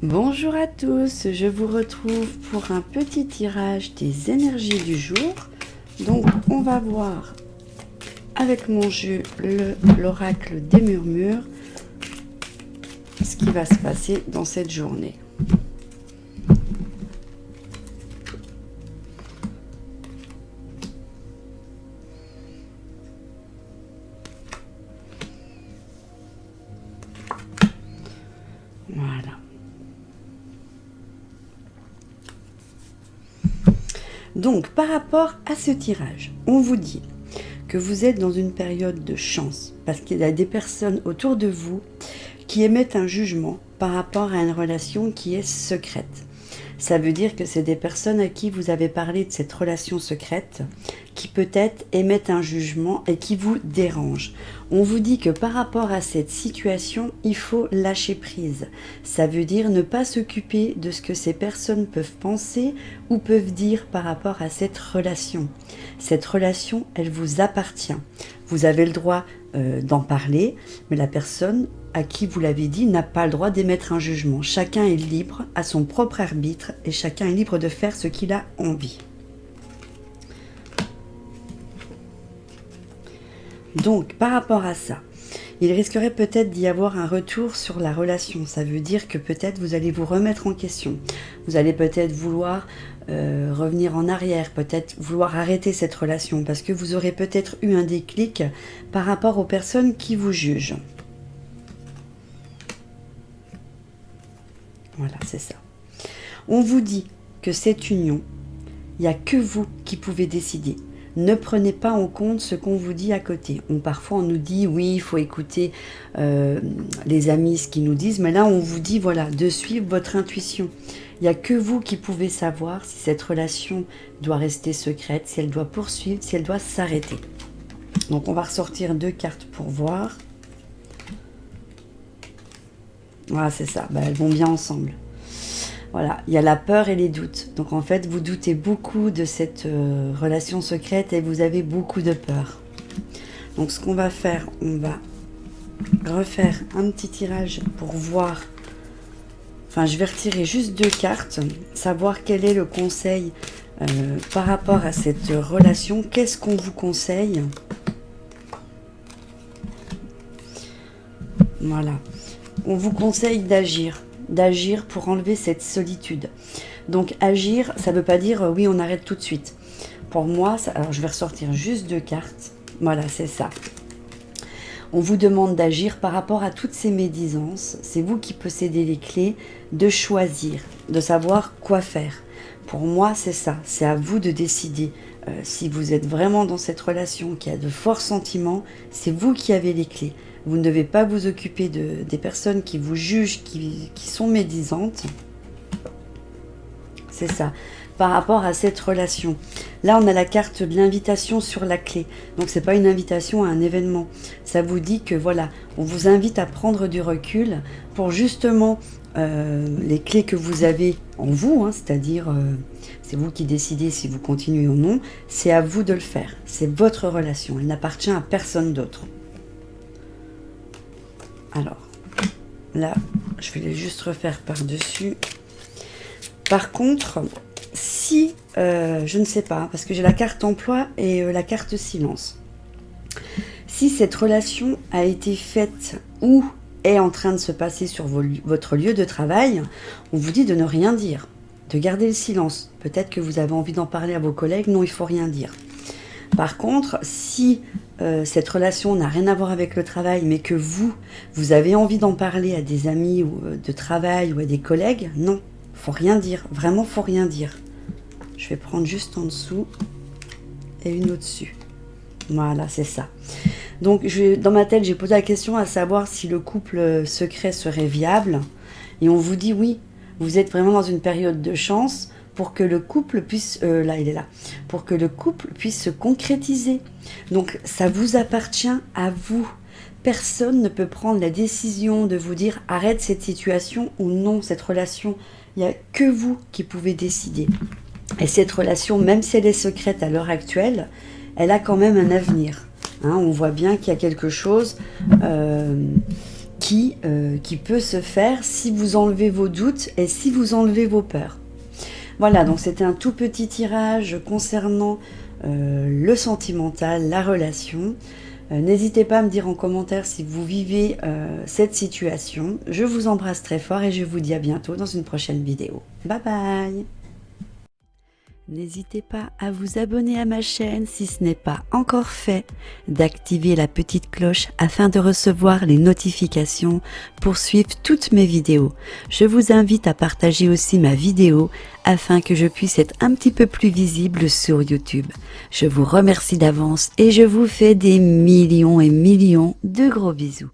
Bonjour à tous, je vous retrouve pour un petit tirage des énergies du jour. Donc on va voir avec mon jeu l'oracle des murmures ce qui va se passer dans cette journée. Voilà. Donc, par rapport à ce tirage, on vous dit que vous êtes dans une période de chance parce qu'il y a des personnes autour de vous qui émettent un jugement par rapport à une relation qui est secrète. Ça veut dire que c'est des personnes à qui vous avez parlé de cette relation secrète qui peut-être émettent un jugement et qui vous dérangent. On vous dit que par rapport à cette situation, il faut lâcher prise. Ça veut dire ne pas s'occuper de ce que ces personnes peuvent penser ou peuvent dire par rapport à cette relation. Cette relation, elle vous appartient. Vous avez le droit d'en parler, mais la personne à qui vous l'avez dit n'a pas le droit d'émettre un jugement. Chacun est libre à son propre arbitre et chacun est libre de faire ce qu'il a envie. Donc, par rapport à ça, il risquerait peut-être d'y avoir un retour sur la relation. Ça veut dire que peut-être vous allez vous remettre en question. Vous allez peut-être vouloir revenir en arrière, peut-être vouloir arrêter cette relation parce que vous aurez peut-être eu un déclic par rapport aux personnes qui vous jugent. Voilà, c'est ça. On vous dit que cette union, il n'y a que vous qui pouvez décider. Ne prenez pas en compte ce qu'on vous dit à côté. Parfois, on nous dit, oui, il faut écouter les amis, ce qu'ils nous disent. Mais là, on vous dit, voilà, de suivre votre intuition. Il n'y a que vous qui pouvez savoir si cette relation doit rester secrète, si elle doit poursuivre, si elle doit s'arrêter. Donc, on va ressortir 2 cartes pour voir. Voilà, c'est ça. Elles vont bien ensemble. Voilà, il y a la peur et les doutes. Donc en fait, vous doutez beaucoup de cette relation secrète et vous avez beaucoup de peur. Donc ce qu'on va faire, on va refaire un petit tirage pour voir. Enfin, je vais retirer juste 2 cartes, savoir quel est le conseil par rapport à cette relation. Qu'est-ce qu'on vous conseille? Voilà. On vous conseille d'agir pour enlever cette solitude. Donc agir, ça ne veut pas dire oui, on arrête tout de suite. Pour moi, alors je vais ressortir juste 2 cartes. Voilà, c'est ça. On vous demande d'agir par rapport à toutes ces médisances. C'est vous qui possédez les clés de choisir, de savoir quoi faire. Pour moi, c'est ça. C'est à vous de décider. Si vous êtes vraiment dans cette relation qui a de forts sentiments, c'est vous qui avez les clés. Vous ne devez pas vous occuper des personnes qui vous jugent, qui sont médisantes. C'est ça. Par rapport à cette relation. Là, on a la carte de l'invitation sur la clé. Donc, ce n'est pas une invitation à un événement. Ça vous dit que, voilà, on vous invite à prendre du recul pour justement les clés que vous avez en vous, c'est-à-dire, c'est vous qui décidez si vous continuez ou non. C'est à vous de le faire. C'est votre relation. Elle n'appartient à personne d'autre. Alors, là, je vais juste refaire par-dessus. Par contre, si, je ne sais pas, parce que j'ai la carte emploi et la carte silence. Si cette relation a été faite ou est en train de se passer sur votre lieu de travail, on vous dit de ne rien dire, de garder le silence. Peut-être que vous avez envie d'en parler à vos collègues, non, il ne faut rien dire. Par contre, si cette relation n'a rien à voir avec le travail, mais que vous avez envie d'en parler à des amis ou de travail ou à des collègues, non, faut rien dire. Vraiment, faut rien dire. Je vais prendre juste en dessous et une au-dessus. Voilà, c'est ça. Donc, dans ma tête, j'ai posé la question à savoir si le couple secret serait viable. Et on vous dit oui, vous êtes vraiment dans une période de chance pour que le couple puisse, pour que le couple puisse se concrétiser. Donc, ça vous appartient à vous. Personne ne peut prendre la décision de vous dire arrête cette situation ou non, cette relation. Il n'y a que vous qui pouvez décider. Et cette relation, même si elle est secrète à l'heure actuelle, elle a quand même un avenir. On voit bien qu'il y a quelque chose qui peut se faire si vous enlevez vos doutes et si vous enlevez vos peurs. Voilà, donc c'était un tout petit tirage concernant le sentimental, la relation. N'hésitez pas à me dire en commentaire si vous vivez cette situation. Je vous embrasse très fort et je vous dis à bientôt dans une prochaine vidéo. Bye bye! N'hésitez pas à vous abonner à ma chaîne si ce n'est pas encore fait, d'activer la petite cloche afin de recevoir les notifications pour suivre toutes mes vidéos. Je vous invite à partager aussi ma vidéo afin que je puisse être un petit peu plus visible sur YouTube. Je vous remercie d'avance et je vous fais des millions et millions de gros bisous.